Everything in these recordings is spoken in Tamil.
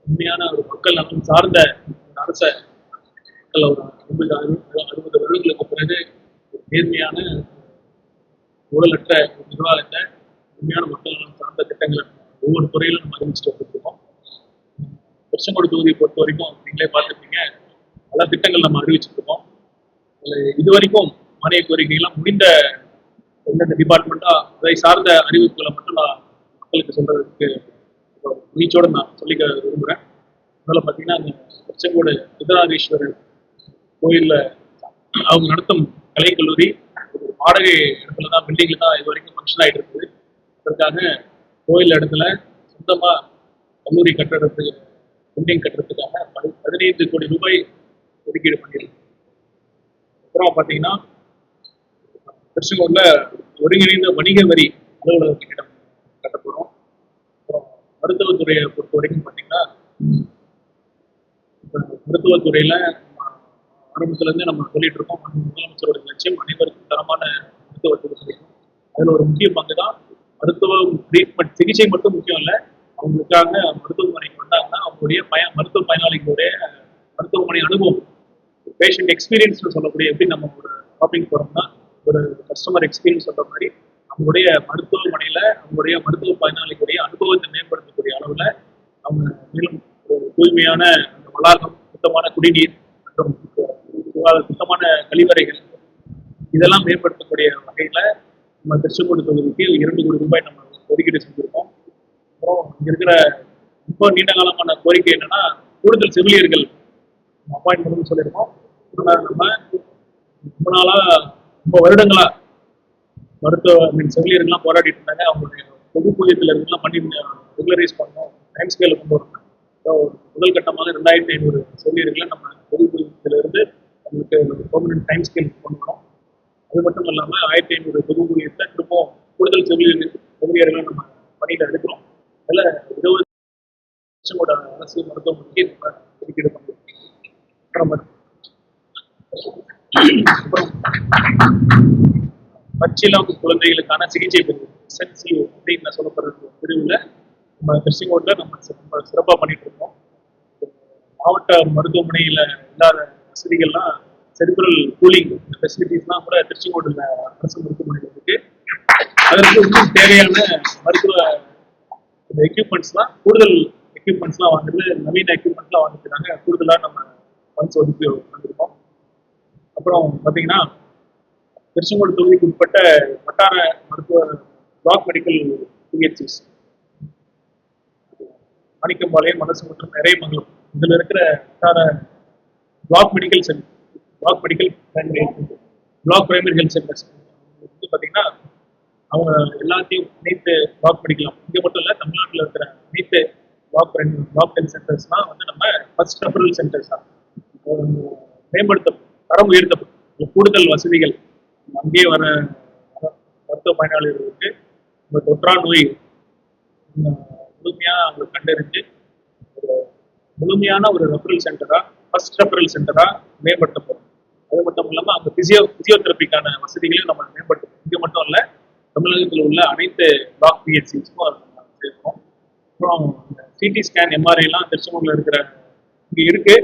உண்மையான ஒரு மக்கள் நலன் சார்ந்த அரச மக்கள் ஒரு 60 வருடங்களுக்கு பிறகு நேர்மையான ஊழலற்ற நிர்வாகத்தை உண்மையான மக்கள் நலன் சார்ந்த திட்டங்களை ஒவ்வொரு துறையிலும் நம்ம அறிவிச்சுட்டு வந்துருக்கோம். திருச்செங்கோடு தொகுதியை பொறுத்த வரைக்கும் நீங்களே பார்த்துருப்பீங்க, பல திட்டங்கள் நம்ம அறிவிச்சுட்டு இருக்கோம். இது வரைக்கும் மானிய கோரிக்கைகள்லாம் முடிந்த எந்தெந்த டிபார்ட்மெண்ட்டா அதை சார்ந்த அறிவிப்புகளை மட்டும் நான் மக்களுக்கு சொல்றதுக்கு நீச்சோட நான் சொல்லிக்க விரும்புகிறேன். அதில் பார்த்தீங்கன்னா அந்த திருச்செங்கோடு சித்தராஜேஸ்வரர் கோயிலில் அவங்க நடத்தும் கலைக்கல்லூரி வாடகை இடத்துல தான், பில்டிங்ல தான் இது வரைக்கும் ஃபங்க்ஷன் ஆகிட்டு இருக்குது. அதற்காக கோயில் இடத்துல சொந்தமாக கல்லூரி கட்டுறதுக்கு, பில்டிங் கட்டுறதுக்காக 15 கோடி ரூபாய் ஒதுக்கீடு பண்ணியிருக்கு. அப்புறம் பார்த்தீங்கன்னா திருச்செங்கோட்டில் ஒருங்கிணைந்த வணிக வரி அலுவலக கட்டிடம் கட்டப்படும். அப்புறம் மருத்துவத்துறையை பொறுத்த வரைக்கும் பார்த்தீங்கன்னா மருத்துவத்துறையில ஆரம்பத்திலேருந்து நம்ம சொல்லிட்டு இருக்கோம், முதலமைச்சரோட லட்சியம் அனைவருக்கும் தரமான மருத்துவத்துறை கிடைக்கும். அதில் ஒரு முக்கிய பங்கு தான் மருத்துவ ட்ரீட்மெண்ட். சிகிச்சை மட்டும் முக்கியம் இல்லை, அவங்களுக்காக மருத்துவமனைக்கு வந்தாங்கன்னா அவங்களுடைய மருத்துவ பயனாளிகளுடைய மருத்துவமனை அனுபவம், பேஷண்ட் எக்ஸ்பீரியன்ஸ்னு சொல்லக்கூடிய, எப்படி நம்ம ஒரு ஷாப்பிங் போகிறோம்னா ஒரு கஸ்டமர் எக்ஸ்பீரியன்ஸ் சொல்ற மாதிரி அவங்களுடைய மருத்துவமனையில அவங்களுடைய மருத்துவ பயனாளிகளுடைய அனுபவத்தை மேம்படுத்தக்கூடிய அளவில் அவங்க மேலும் தூய்மையான அந்த வளாகம், சுத்தமான குடிநீர் மற்றும் சுத்தமான கழிவறைகள் இதெல்லாம் மேம்படுத்தக்கூடிய வகையில நம்ம திருச்செங்கோடு தொகுதிக்கு 2 கோடி ரூபாய் நம்ம ஒதுக்கீடு செஞ்சிருக்கோம். அப்புறம் இங்க இருக்கிற ரொம்ப நீண்ட காலமான கோரிக்கை என்னன்னா கூடுதல் செவிலியர்கள் அப்பாயின்ட் பண்ணணும்னு சொல்லியிருக்கோம். நம்ம ரொம்ப நாளா, ரொம்ப வருடங்களா மருத்துவ செவிலியர்கள்லாம் போராடிட்டு இருந்தாங்க. அவங்களுடைய பொது ஊழியத்தில் இருந்தெல்லாம் பண்ணி ரெகுலரைஸ் பண்ணணும், டைம் ஸ்கேல கொண்டு வரணும். முதல் கட்டமாக 2500 செவிலியர்களை நம்ம பொது ஊழியத்தில் இருந்து அவங்களுக்கு பெர்மனன்ட் டைம் ஸ்கேல் கொண்டு வரோம். அது மட்டும் இல்லாமல் 1500 பொது ஊழியத்தை திரும்பவும் கூடுதல் செவிலியர்களை நம்ம பணியில் எடுக்கிறோம். அதில் 20 அரசு மருத்துவமனைக்கு நம்ம ஒதுக்கீடு பண்ணுறோம். பச்சிளம் குழந்தைகளுக்கான சிகிச்சை பிரிவு எஸ்என்சியூ அப்படின்னு சொல்லப்படுற பிரிவில் நம்ம திருச்செங்கோட்டில் நம்ம சிறப்பாக பண்ணிட்டு இருக்கோம். மாவட்ட மருத்துவமனையில் இல்லாத வசதிகள்லாம் செரிப்ரல் கூலிங் ஃபெசிலிட்டிஸ்லாம் கூட திருச்செங்கோட்டில் அரசு மருத்துவமனையில் இருக்கு. அதற்கு இன்னும் தேவையான மருத்துவ எக்யூப்மெண்ட்ஸ்லாம், கூடுதல் எக்யூப்மெண்ட்ஸ்லாம் வாங்குறது, நவீன எக்யூப்மெண்ட்ஸ்லாம் வாங்கிக்கிறாங்க. கூடுதலாக நம்ம ஃபண்ட்ஸ் ஒதுக்கி வந்திருக்கோம். அப்புறம் பார்த்தீங்கன்னா திருச்செங்கோடு தொகுதிக்கு உட்பட்ட வட்டார மருத்துவ பிளாக் மெடிக்கல் பிஹெச்சிஸ் மாணிக்கம்பாளையம், மனசு மற்றும் நிறைமங்கலம் இதில் இருக்கிற வட்டார block medical centre, block primary health centres வந்து பார்த்தீங்கன்னா அவங்க எல்லாத்தையும் அனைத்து பிளாக் மெடிக்கலாம். இங்கே மட்டும் இல்லை, தமிழ்நாட்டில் இருக்கிற அனைத்து பிளாக் ஹெல்த் சென்டர்ஸ்லாம் வந்து நம்ம ஃபர்ஸ்ட் ரெஃபரல் சென்டர்ஸாக மேம்படுத்த, தரம் உயர்த்தப்படும் கூடுதல் வசதிகள் அங்கேயே வர மருத்துவ பயனாளிகளுக்கு இந்த தொற்றா நோய் முழுமையாக அவங்க கண்டறிஞ்சு ஒரு முழுமையான ஒரு ரெஃபரல் சென்டரா, ஃபர்ஸ்ட் ரெஃபரல் சென்டரா மேம்படுத்தப்படும். அது மட்டும் இல்லாமல் அவங்க பிசியோதெரபிக்கான வசதிகளையும் நம்ம மேம்படுத்தணும். இங்கே மட்டும் இல்லை, தமிழகத்தில் உள்ள அனைத்து பிளாக் பிஹெச்சிஸ்க்கும் அதை நம்ம சேர்க்கணும். அப்புறம் சிடி ஸ்கேன், எம்ஆர்ஐலாம் திருச்செங்கோட்டில் இருக்கிற இங்கே இருக்கு,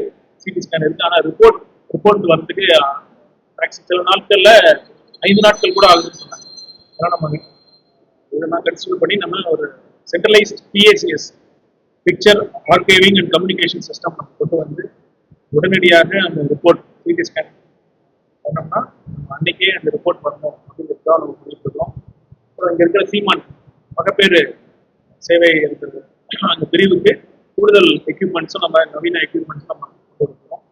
சிடி ஸ்கேன் இருக்கு. ஆனால் ரிப்போர்ட் வர்றதுக்கு சில நாட்கள்ல 5 நாட்கள் கூட ஆகுதுன்னு சொன்னாங்க. அதெல்லாம் நம்ம இதெல்லாம் கன்சிடர் பண்ணி நம்ம ஒரு centralised PACS, picture archiving and communication system நம்ம கொண்டு வந்து உடனடியாக அந்த ரிப்போர்ட் சிடி ஸ்கேன் பண்ணோம்னா அன்னைக்கே அந்த ரிப்போர்ட் வரணும் அப்படிங்கிறதா நம்ம முடிவுக்கிறோம். அப்புறம் இங்கே இருக்கிற சீமான் மகப்பேறு சேவை இருக்கிறது அந்த பிரிவுக்கு கூடுதல் எக்யூப்மெண்ட்ஸும் நம்ம நவீன எக்யூப்மெண்ட்ஸும் நம்ம கொண்டு வந்துருக்கோம்.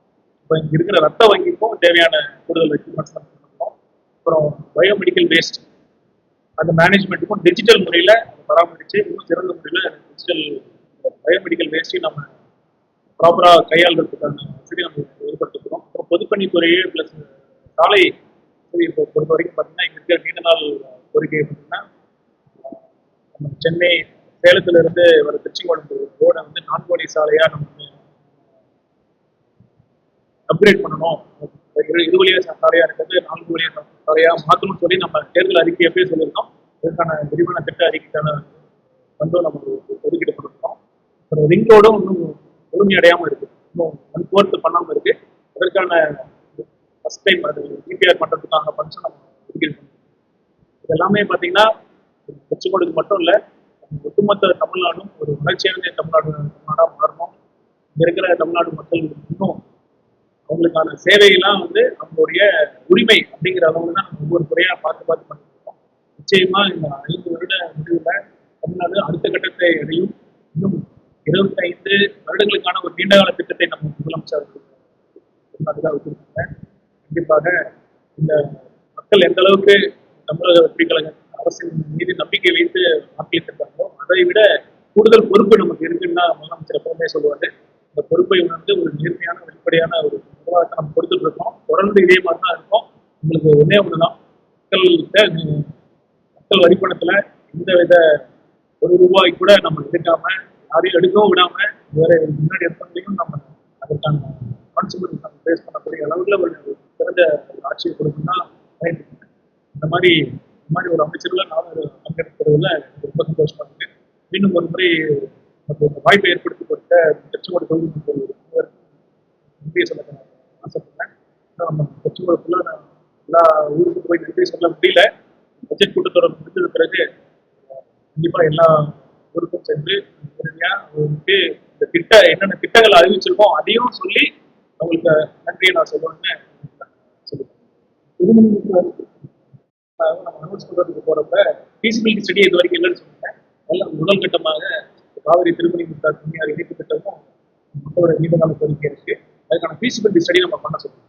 இப்போ இங்கே இருக்கிற ரத்த வங்கிக்கும் தேவையான கூடுதல் எக்யூப்மெண்ட்ஸ் நம்ம பண்ணுறோம். அப்புறம் பயோமெடிக்கல் வேஸ்ட் அந்த மேனேஜ்மெண்ட்டுக்கும் டிஜிட்டல் முறையில் பராமரித்து இன்னும் சிறந்த முறையில் டிஜிட்டல் பயோமெடிக்கல் வேஸ்ட்டையும் நம்ம ப்ராப்பராக கையாளுறதுக்கான வசதி நம்ம ஏற்படுத்திக்கிறோம். அப்புறம் பொதுப்பணித்துறையே ப்ளஸ் சாலை வசதியை பொறுத்த வரைக்கும் பார்த்தீங்கன்னா இங்கே இருக்கிற நீண்ட நாள் கோரிக்கை பார்த்தீங்கன்னா நம்ம சென்னை சேலத்திலிருந்து வர திருச்செங்கோடு ரோடை வந்து 4 வழி சாலையாக நம்ம அப்கிரேட் பண்ணணும், 2 வழியா சாலையா இருக்கிறது 4 வழியா சாலையா மாற்றணும்னு சொல்லி நம்ம தேர்தல் அறிக்கையப்பே சொல்லியிருக்கோம். இதுக்கான விரிவான திட்ட அறிக்கைக்கான வந்து நம்ம ஒதுக்கீடு பண்ணிருக்கோம். அப்புறம் ரிங் ரோடும் இன்னும் முழுமையடையாம இருக்கு, இன்னும் ஒன் பண்ணாம இருக்கு. அதற்கான ஃபர்ஸ்ட் டைம் அது டிபிஆர் பண்றதுக்கான ஃபண்ட்ஸ் நம்ம ஒதுக்கீடு பண்ணிருக்கோம். இது எல்லாமே பார்த்தீங்கன்னா திருச்செங்கோடுக்கு மட்டும் இல்லை, ஒட்டுமொத்த தமிழ்நாடும் ஒரு வளர்ச்சியடைந்த தமிழ்நாடாக மாறணும். இங்க இருக்கிற தமிழ்நாடு மக்கள் இன்னும் அவங்களுக்கான சேவையெல்லாம் வந்து அவங்களுடைய உரிமை அப்படிங்கிற அளவுல தான் நம்ம ஒவ்வொரு முறையா பார்த்து பார்த்து பண்ணிட்டு இருக்கோம். நிச்சயமா இந்த 5 வருட முடிவுல தமிழ்நாடு அடுத்த கட்டத்தை அடையும். இன்னும் 25 வருடங்களுக்கான ஒரு நீண்டகால திட்டத்தை நம்ம முதலமைச்சர் தமிழ்நாடுதான் வச்சிருக்காங்க. கண்டிப்பாக இந்த மக்கள் எந்த அளவுக்கு தமிழக வெற்றிக்கழக அரசின் மீது நம்பிக்கை வைத்து வாக்களித்திருக்காங்களோ அதை விட கூடுதல் பொறுப்பு நமக்கு இருக்குன்னு தான் முதலமைச்சர் எப்பவுமே சொல்லுவாரு. இந்த பொறுப்பை உணர்ந்து ஒரு நேர்மையான வெளிப்படையான ஒரு நிர்வாகத்தை நம்ம கொடுத்துட்டு இருக்கோம். தொடர்ந்து இதே மாதிரி தான் இருக்கும். உங்களுக்கு ஒன்னே ஒண்ணுதான், மக்கள் வரிப்பணத்துல எந்த வித ₹1 கூட நம்ம எடுக்காம, யாரையும் எடுக்கவும் விடாம, வேற முன்னாடி எடுத்தவங்களையும் நம்ம அதற்கான கான்சிக்வன்ஸ் நம்ம ஃபேஸ் பண்ணக்கூடிய அளவுல ஒரு சிறந்த ஆட்சியை கொடுக்கணும் தான். இந்த மாதிரி ஒரு அமைச்சர்களை நானும் பங்கெடுக்கிறதுல ரொம்ப சந்தோஷமா இருக்கு. மீண்டும் ஒரு முறை வாய்ப்பை ஏற்படுத்தி கொடுத்த திருச்செங்கோடு தொகுதி நன்றியை சொல்ல ஆசைப்படுறேன். நம்ம திருச்செங்கோடு ஃபுல்லாக எல்லா ஊருக்கும் போய் நன்றி சொல்ல முடியல. பட்ஜெட் கூட்டத்தொடர் முடிஞ்சது பிறகு கண்டிப்பா எல்லா ஊருக்கும் சென்று உடனடியா அவங்களுக்கு இந்த என்னென்ன திட்டங்கள் அறிவிச்சிருக்கோம் அதையும் சொல்லி அவங்களுக்கு நன்றியை நான் சொல்லுவேன்னு சொல்லுவேன். நம்ம அனௌன்ஸ் பண்றதுக்கு போறப்ப ஃபீஸிபிலிட்டி ஸ்டடி இது வரைக்கும் இல்லைன்னு சொன்னேன். அதெல்லாம் முதல் கட்டமாக காவிரி திருமணி முத்தார் புண்ணியார் இணைப்பு திட்டமும் மக்களோட நீண்டகால கோரிக்கை இருக்கு. அதுக்கான ஃபீஸிபிலிட்டி ஸ்டடி நம்ம பண்ண சொல்லுவோம்.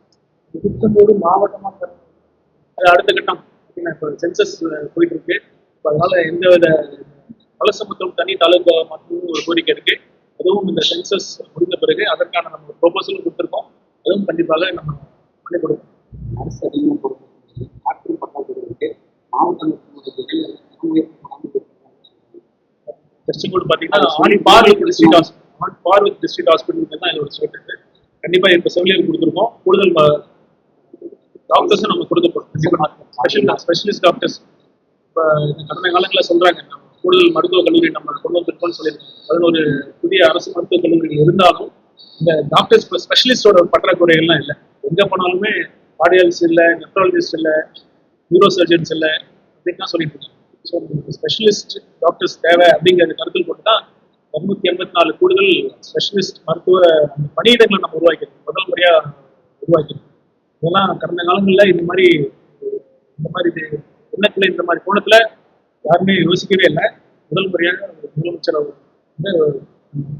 திருச்செங்கோடு மாவட்டமாக அது அடுத்த கட்டம் இப்போ சென்சஸ் போயிட்டு இருக்கு. அதனால எந்த வித வலச மற்றும் தனி தாலுகா மாற்றமும் ஒரு கோரிக்கை இருக்கு. அதுவும் இந்த சென்சஸ் முடிந்த பிறகு அதற்கான நம்ம ப்ரொபோசலும் கொடுத்துருக்கோம். அதுவும் கண்டிப்பாக நம்ம பண்ணி கொடுப்போம். அரசு அதிகமாக காற்று பற்றாக்குறை இருக்கு. திருச்செங்கோடு பார்த்தீங்கன்னா on par with district hospital தான் இதோட ஸ்டேட் இருக்கு. கண்டிப்பா இப்ப செவிலியர் கொடுத்துருக்கோம். கூடுதல் டாக்டர்ஸும் நம்ம கொடுத்துருக்கோம். ஸ்பெஷலிஸ்ட் டாக்டர்ஸ் இப்போ கடந்த காலங்களில் சொல்றாங்க நம்ம கூடுதல் மருத்துவக் கல்லூரி நம்ம கொண்டு வந்திருக்கோம்னு சொல்லியிருக்கோம். 11 புதிய அரசு மருத்துவக் கல்லூரிகள் இருந்தாலும் இந்த டாக்டர்ஸ் ஸ்பெஷலிஸ்டோட பற்றாக்குறைகள்லாம் இல்லை. எங்க போனாலுமே கார்டியாலஜிஸ்ட் இல்லை, நெப்ராலஜிஸ்ட் இல்லை, நியூரோ சர்ஜன்ஸ் இல்லை அப்படின்னு தான் சொல்லிட்டு இருக்கோம். ஸோ ஸ்பெஷலிஸ்ட் டாக்டர்ஸ் தேவை அப்படிங்கிறத கருத்தில் கொண்டு தான் 284 கூடுதல் ஸ்பெஷலிஸ்ட் மருத்துவ பணியிடங்களை நம்ம உருவாக்கிறோம். முதல் முறையா உருவாக்கிறோம். இதெல்லாம் கடந்த காலங்களில் இந்த மாதிரி எண்ணத்துல இந்த மாதிரி கோணத்துல யாருமே யோசிக்கவே இல்லை. முதல் முறையாக முதலமைச்சர் வந்து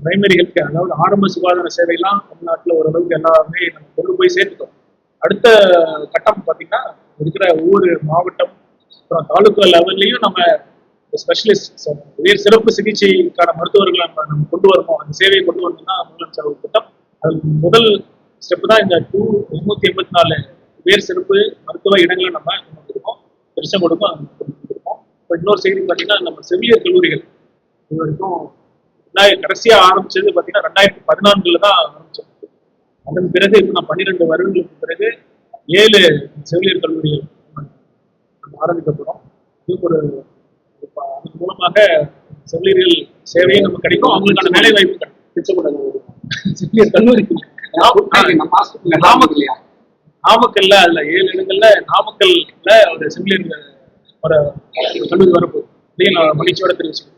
பிரைமரி ஹெல்த் கேர், அதாவது ஆரம்ப சுகாதார சேவையெல்லாம் தமிழ்நாட்டில் ஓரளவுக்கு எல்லாருமே நம்ம கொண்டு போய் சேர்த்துட்டோம். அடுத்த கட்டம் பார்த்தீங்கன்னா இருக்கிற ஒவ்வொரு மாவட்டம் அப்புறம் தாலுகா லெவல்லையும் நம்ம ஸ்பெஷலிஸ்ட் உயர் சிறப்பு சிகிச்சைக்கான மருத்துவர்களை நம்ம கொண்டு வரணும். அந்த சேவையை கொண்டு வரணும் தான் முதலமைச்சர் ஒரு திட்டம். அது முதல் ஸ்டெப் தான் இந்த 284 உயர் சிறப்பு மருத்துவ இடங்களை நம்ம கொடுத்துருக்கோம். திருச்செங்கோடுக்கும் கொடுத்துருக்கோம். இப்போ இன்னொரு செய்தி பார்த்தீங்கன்னா நம்ம செவிலியர் கல்லூரிகள் இது வரைக்கும் கடைசியா ஆரம்பிச்சது பார்த்தீங்கன்னா 2014 தான் ஆரம்பிச்சோம். அதன் பிறகு இப்போ நான் 12 வருடங்களுக்கு பிறகு 7 செவிலியர் கல்லூரிகள் நம்ம ஆரம்பிக்க போறோம். இது ஒரு அதன் மூலமாக செவிலியர்கள் சேவையும் நமக்கு கிடைக்கும், அவங்களுக்கான வேலை வாய்ப்பு கிடைக்கும். செவிலியர் கல்லூரி நாமக்கல்ல அதுல 7 இடங்கள்ல நாமக்கல்ல ஒரு செவிலியர் கல்லூரி வரப்போகுது. நான் மகிழ்ச்சியோட தெரிவிச்சுக்கிறேன்.